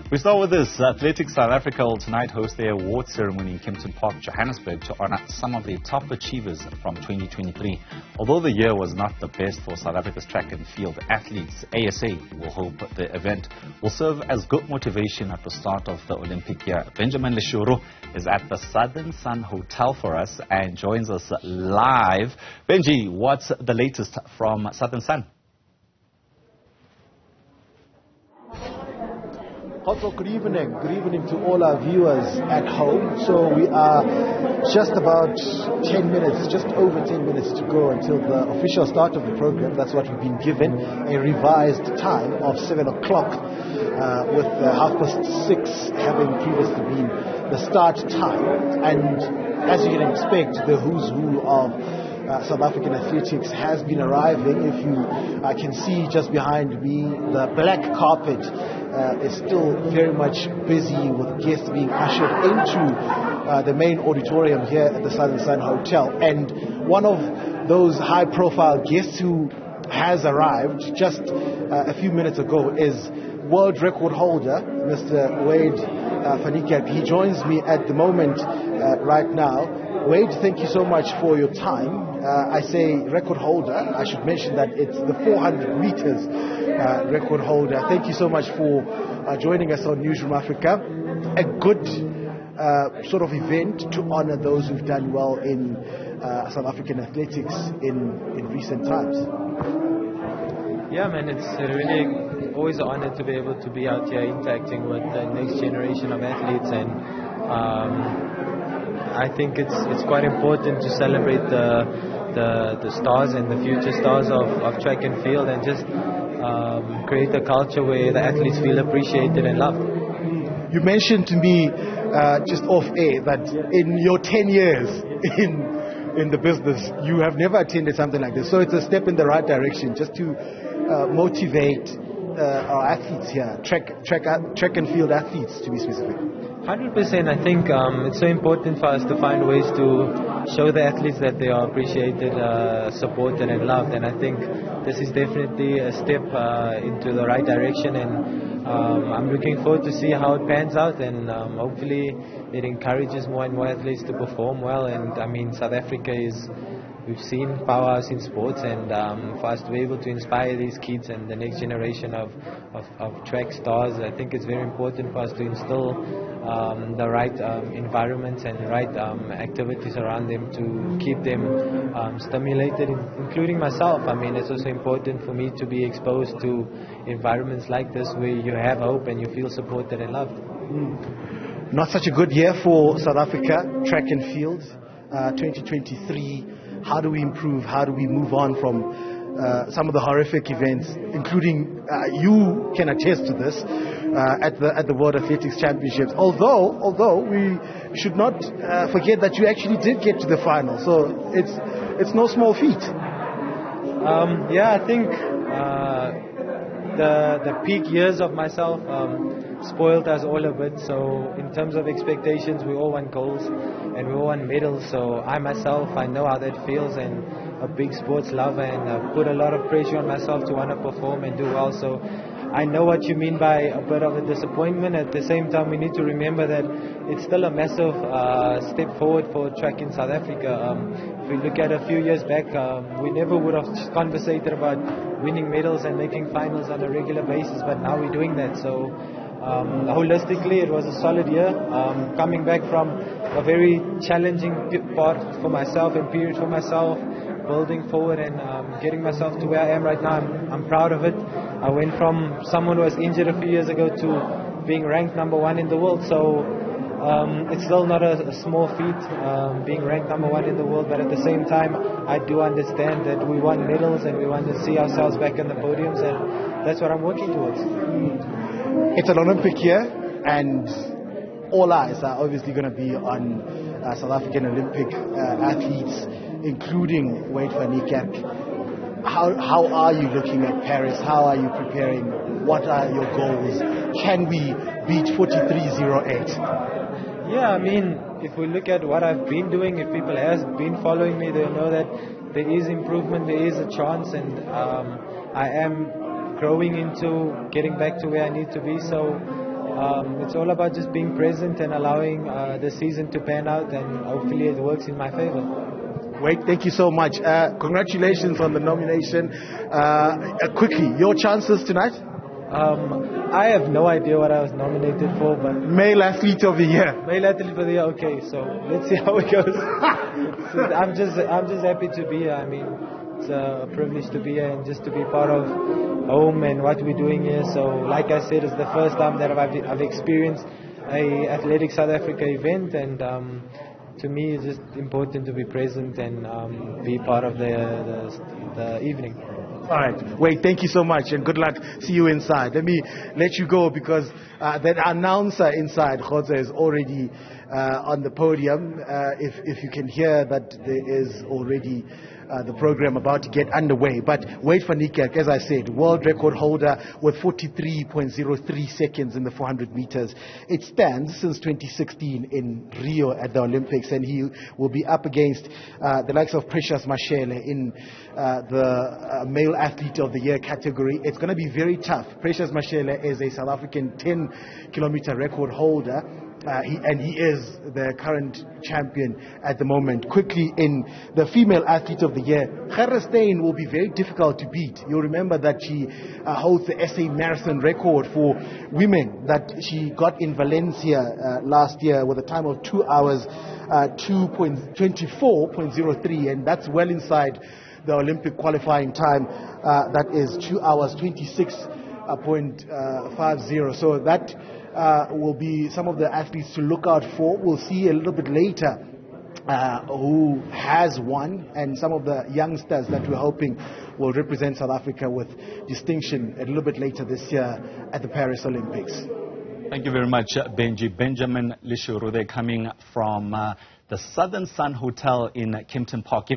We start with this. Athletics South Africa will tonight host their award ceremony in Kempton Park, Johannesburg, to honor some of their top achievers from 2023. Although the year was not the best for South Africa's track and field athletes, ASA will hope the event will serve as good motivation at the start of the Olympic year. Benjamin Leshoro is at the Southern Sun Hotel for us and joins us live. Benji, what's the latest from Southern Sun? Also, good evening to all our viewers at home. So we are just about 10 minutes, just over 10 minutes to go until the official start of the program. That's what we've been given, a revised time of 7 o'clock, with 6:30 having previously been the start time. And as you can expect, the who's who of South African athletics has been arriving. If you can see just behind me, the black carpet is still very much busy with guests being ushered into the main auditorium here at the Southern Sun Hotel. And one of those high-profile guests who has arrived just a few minutes ago is world record holder, Mr. Wayde for Niekerk. He joins me at the moment right now. Wayde, thank you so much for your time. I say record holder. I should mention that it's the 400 meters record holder. Thank you so much for joining us on Newzroom Afrika. A good sort of event to honor those who've done well in South African athletics in recent times. Yeah, man, it's really always an honor to be able to be out here interacting with the next generation of athletes, and I think it's quite important to celebrate the stars and the future stars of track and field, and just create a culture where the athletes feel appreciated and loved. You mentioned to me just off air that in your 10 years in the business, you have never attended something like this. So it's a step in the right direction just to motivate our athletes here, track and field athletes to be specific. 100%. I think it's so important for us to find ways to show the athletes that they are appreciated, supported and loved, and I think this is definitely a step into the right direction, and I'm looking forward to see how it pans out, and hopefully it encourages more and more athletes to perform well. And I mean, South Africa we've seen powerhouse in sports, and for us to be able to inspire these kids and the next generation of track stars, I think it's very important for us to instill the right environments and right activities around them to keep them stimulated, including myself. I mean, it's also important for me to be exposed to environments like this where you have hope and you feel supported and loved. Not such a good year for South Africa, track and field, 2023. How do we improve? How do we move on from some of the horrific events, including you can attest to this at the World Athletics Championships? Although we should not forget that you actually did get to the final, so it's no small feat. Yeah, I think the peak years of myself spoiled us all a bit. So in terms of expectations, we all want golds and we all want medals. So I know how that feels, and a big sports lover, and I put a lot of pressure on myself to want to perform and do well. So I know what you mean by a bit of a disappointment. At the same time, we need to remember that it's still a massive step forward for track in South Africa. If we look at a few years back, we never would have conversated about winning medals and making finals on a regular basis, but now we're doing that. So holistically, it was a solid year. Coming back from a very challenging part for myself and period for myself, building forward and getting myself to where I am right now. I'm proud of it. I went from someone who was injured a few years ago to being ranked #1 in the world. So it's still not a small feat, being ranked #1 in the world, but at the same time, I do understand that we want medals and we want to see ourselves back on the podiums, and that's what I'm working towards. It's an Olympic year, and all eyes are obviously going to be on South African Olympic athletes, including Wayde for Niekerk. How are you looking at Paris? How are you preparing? What are your goals? Can we beat 43.08? Yeah, I mean, if we look at what I've been doing, if people have been following me, they'll know that there is improvement, there is a chance, and I am growing into getting back to where I need to be. So it's all about just being present and allowing the season to pan out, and hopefully it works in my favor. Wayde, thank you so much. Congratulations on the nomination. Quickly, your chances tonight? I have no idea what I was nominated for, but Male Athlete of the Year. Male Athlete of the Year. Okay, so let's see how it goes. So I'm just happy to be here. I mean, it's a privilege to be here and just to be part of home and what we're doing here. So, like I said, it's the first time that I've experienced a Athletic South Africa event, and to me, it's just important to be present and be part of the evening. All right, Wayde, thank you so much and good luck. See you inside. Let me let you go because that announcer inside, Khotsa, is already on the podium. If you can hear that there is already the program about to get underway. But Wayde van Niekerk, as I said, world record holder with 43.03 seconds in the 400 meters. It stands since 2016 in Rio at the Olympics, and he will be up against the likes of Precious Mashele in the Male Athlete of the Year category. It's going to be very tough. Precious Mashele is a South African 10-kilometer record holder. He is the current champion at the moment. Quickly, in the Female Athlete of the Year, Gerda Steyn will be very difficult to beat. You'll remember that she holds the SA marathon record for women that she got in Valencia last year with a time of 2 hours 24.03, and that's well inside the Olympic qualifying time. That is 2 hours 26.50. So that will be some of the athletes to look out for. We'll see a little bit later who has won, and some of the youngsters that we're hoping will represent South Africa with distinction a little bit later this year at the Paris Olympics. Thank you very much, Benji. Benjamin Leshoro, they're coming from the Southern Sun Hotel in Kempton Park.